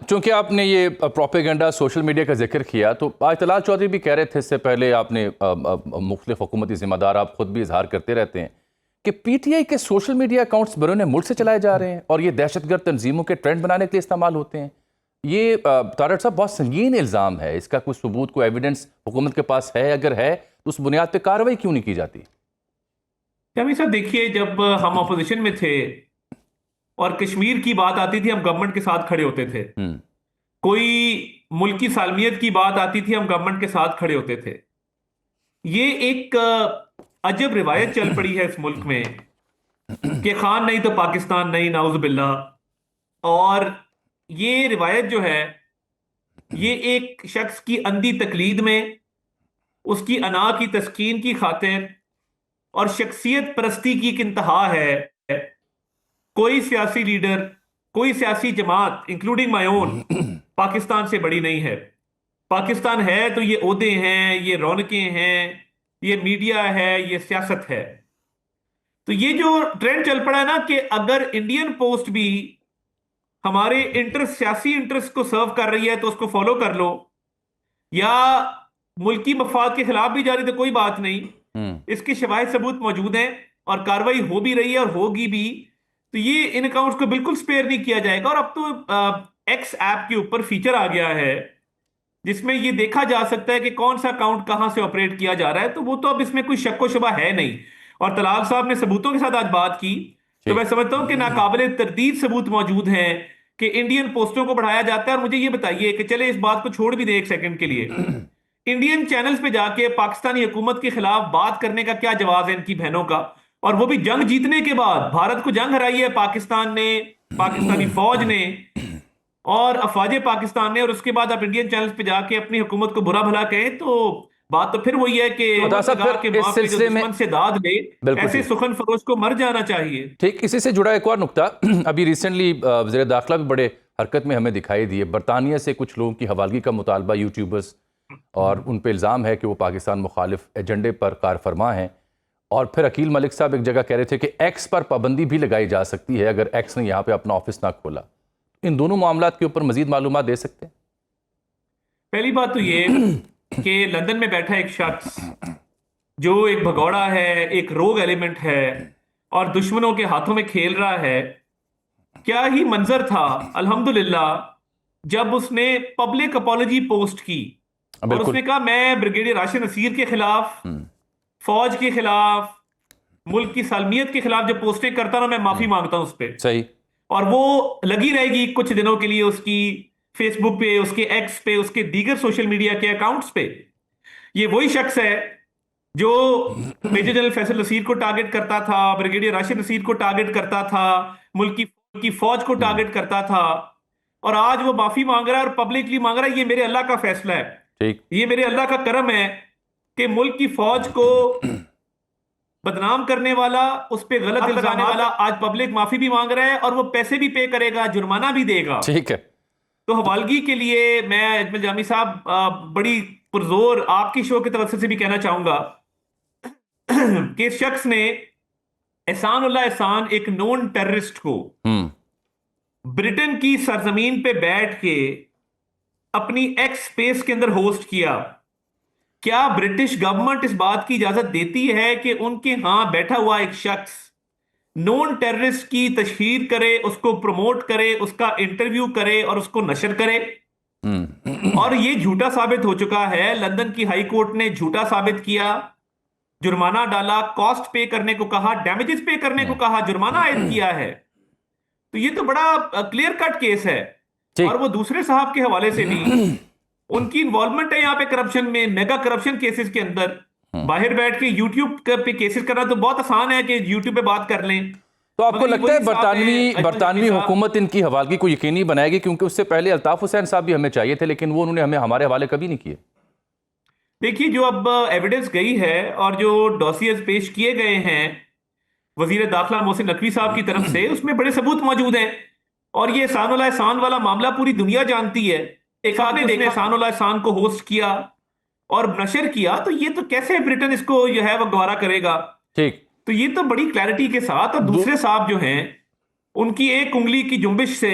چونکہ آپ نے یہ پروپیگنڈا سوشل میڈیا کا ذکر کیا تو آج طلال چودھری بھی کہہ رہے تھے، اس سے پہلے آپ نے مختلف حکومتی ذمہ دار آپ خود بھی اظہار کرتے رہتے ہیں کہ پی ٹی آئی کے سوشل میڈیا اکاؤنٹس بیرون ملک سے چلائے جا رہے ہیں اور یہ دہشت گرد تنظیموں کے ٹرینڈ بنانے کے لیے استعمال ہوتے ہیں. یہ طارق صاحب بہت سنگین الزام ہے، اس کا کوئی ثبوت، کوئی ایویڈنس حکومت کے پاس ہے؟ اگر ہے تو اس بنیاد پہ کارروائی کیوں نہیں کی جاتی؟ جامی صاحب دیکھیے، جب ہم اپوزیشن میں تھے اور کشمیر کی بات آتی تھی ہم گورنمنٹ کے ساتھ کھڑے ہوتے تھے، کوئی ملکی سالمیت کی بات آتی تھی ہم گورنمنٹ کے ساتھ کھڑے ہوتے تھے. یہ ایک عجب روایت چل پڑی ہے اس ملک میں کہ خان نہیں تو پاکستان نہیں، نعوذ باللہ. اور یہ روایت جو ہے یہ ایک شخص کی اندھی تقلید میں، اس کی انا کی تسکین کی خاطر اور شخصیت پرستی کی ایک انتہا ہے. کوئی سیاسی لیڈر، کوئی سیاسی جماعت انکلوڈنگ مائی اون پاکستان سے بڑی نہیں ہے. پاکستان ہے تو یہ عہدے ہیں، یہ رونقیں ہیں، یہ میڈیا ہے، یہ سیاست ہے. تو یہ جو ٹرینڈ چل پڑا ہے نا کہ اگر انڈین پوسٹ بھی ہمارے سیاسی انٹرسٹ کو سرو کر رہی ہے تو اس کو فالو کر لو، یا ملکی مفاد کے خلاف بھی جاری تو کوئی بات نہیں. اس کے شواہد ثبوت موجود ہیں اور کاروائی ہو بھی رہی ہے اور ہوگی بھی. تو یہ ان اکاؤنٹس کو بالکل سپیئر نہیں کیا جائے گا. اور اب تو ایکس ایپ کے اوپر فیچر آ گیا ہے جس میں یہ دیکھا جا سکتا ہے کہ کون سا اکاؤنٹ کہاں سے آپریٹ کیا جا رہا ہے. تو وہ تو اب اس میں کوئی شک و شبہ ہے نہیں. اور طلال صاحب نے ثبوتوں کے ساتھ آج بات کی تو میں سمجھتا ہوں کہ ناقابل تردید ثبوت موجود ہیں کہ انڈین پوسٹوں کو بڑھایا جاتا ہے. اور مجھے یہ بتائیے کہ چلے اس بات کو چھوڑ بھی دیں ایک سیکنڈ کے لیے، انڈین چینلز پہ جا کے پاکستانی حکومت کے خلاف بات کرنے کا کیا جواز ہے ان کی بہنوں کا؟ اور وہ بھی جنگ جیتنے کے بعد. بھارت کو جنگ ہرائی ہے پاکستان نے، پاکستانی فوج نے اور افواج پاکستان نے، اور اس کے بعد آپ انڈین چینلز پہ جا کے اپنی حکومت کو برا بھلا کہیں تو بات تو پھر وہی ہے کہ دشمن سے داد لے، ایسے سخن فروش کو مر جانا چاہیے. ٹھیک، اسی سے جڑا ایک اور نقطہ، ابھی ریسنٹلی وزیر داخلہ بھی بڑے حرکت میں ہمیں دکھائی دیے. برطانیہ سے کچھ لوگوں کی حوالگی کا مطالبہ، یوٹیوبرز، اور ان پہ الزام ہے کہ وہ پاکستان مخالف ایجنڈے پر کار فرما ہیں. اور پھر عقیل ملک صاحب ایک جگہ کہہ رہے تھے کہ ایکس پر پابندی بھی لگائی جا سکتی ہے اگر ایکس نے یہاں پہ اپنا آفس نہ کھولا. ان دونوں معاملات کے اوپر مزید معلومات دے سکتے ہیں؟ پہلی بات تو یہ کہ لندن میں بیٹھا ایک شخص جو ایک بھگوڑا ہے، ایک روگ ایلیمنٹ ہے اور دشمنوں کے ہاتھوں میں کھیل رہا ہے. کیا ہی منظر تھا الحمدللہ جب اس نے پبلک اپالوجی پوسٹ کی اور اس نے کہا میں بریگیڈیئر راشد نصیر کے خلاف، فوج کے خلاف، ملک کی سالمیت کے خلاف جو پوسٹیں کرتا ہوں میں معافی مانگتا ہوں اس پہ. صحیح. اور وہ لگی رہے گی کچھ دنوں کے لیے اس کی فیس بک پہ، اس کے ایکس پہ، اس کے دیگر سوشل میڈیا کے اکاؤنٹس پہ. یہ وہی شخص ہے جو میجر جنرل فیصل نصیر کو ٹارگٹ کرتا تھا، بریگیڈیئر راشد نصیر کو ٹارگٹ کرتا تھا، ملک کی فوج کو ٹارگٹ کرتا تھا. اور آج وہ معافی مانگ رہا ہے اور پبلکلی مانگ رہا ہے. یہ میرے اللہ کا فیصلہ ہے، یہ میرے اللہ کا کرم ہے کہ ملک کی فوج کو بدنام کرنے والا، اس پہ غلط الزام والا آج پبلک معافی بھی مانگ رہا ہے اور وہ پیسے بھی پے کرے گا، جرمانہ بھی دے گا. ٹھیک ہے. تو حوالگی کے لیے میں اجمل جامی صاحب بڑی پرزور آپ کی شو کی طرف سے بھی کہنا چاہوں گا کہ اس شخص نے احسان اللہ احسان، ایک نون ٹیررسٹ کو برٹن کی سرزمین پہ بیٹھ کے اپنی ایکس سپیس کے اندر ہوسٹ کیا. کیا برٹش گورنمنٹ اس بات کی اجازت دیتی ہے کہ ان کے ہاں بیٹھا ہوا ایک شخص نون ٹیررسٹ کی تشہیر کرے، اس کو پروموٹ کرے، اس کا انٹرویو کرے اور اس کو نشر کرے؟ اور یہ جھوٹا ثابت ہو چکا ہے. لندن کی ہائی کورٹ نے جھوٹا ثابت کیا، جرمانہ ڈالا، کاسٹ پے کرنے کو کہا، ڈیمیجز پے کرنے کو کہا، جرمانہ عائد کیا ہے. تو یہ تو بڑا کلیئر کٹ کیس ہے. اور وہ دوسرے صاحب کے حوالے سے بھی ان کی انوالومنٹ ہے یہاں پہ کرپشن میں، میگا کرپشن کیسز کے اندر. باہر بیٹھ کے یوٹیوب پہ کیسز کرنا تو بہت آسان ہے کہ یوٹیوب پہ بات کر لیں. تو آپ کو لگتا ہے برطانوی حکومت ان کی حوالگی کو یقینی بنائے گی؟ کیونکہ اس سے پہلے الطاف حسین صاحب بھی ہمیں چاہیے تھے لیکن وہ انہوں نے ہمیں ہمارے حوالے کبھی نہیں کیے. دیکھیے جو اب ایویڈنس گئی ہے اور جو ڈوسیز پیش کیے گئے ہیں وزیر داخلہ محسن نقوی صاحب کی طرف سے، اس میں بڑے ثبوت موجود ہیں. اور یہ احسان اللہ احسان والا معاملہ پوری دنیا جانتی ہے. ایک آدمی نے احسان اللہ احسان کو ہوسٹ کیا اور نشر کیا، تو یہ تو کیسے برٹن اس کو جو ہے وہ گوارا کرے گا؟ ٹھیک. تو یہ تو بڑی کلیئرٹی کے ساتھ. اور دوسرے صاحب جو ہیں ان کی ایک انگلی کی جنبش سے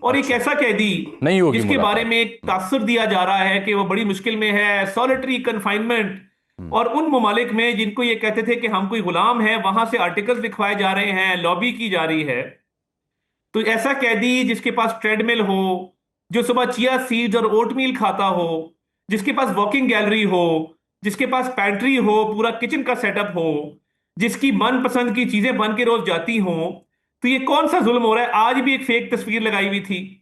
اور ایک ایسا قیدی نہیں ہوگی جس کے ملاقات۔ بارے میں ایک تاثر دیا جا رہا ہے کہ وہ بڑی مشکل میں ہے، سولیٹری کنفائنمنٹ، اور ان ممالک میں جن کو یہ کہتے تھے کہ ہم کوئی غلام ہیں، وہاں سے آرٹیکلز لکھوائے جا رہے ہیں، لابی کی جا رہی ہے. تو ایسا قیدی جس کے پاس ٹریڈ مل ہو، جو صبح چیا سیڈز اور اوٹ میل کھاتا ہو، جس کے پاس واکنگ گیلری ہو، جس کے پاس پینٹری ہو، پورا کچن کا سیٹ اپ ہو، جس کی من پسند کی چیزیں بن کے روز جاتی ہوں، تو یہ کون سا ظلم ہو رہا ہے؟ آج بھی ایک فیک تصویر لگائی ہوئی تھی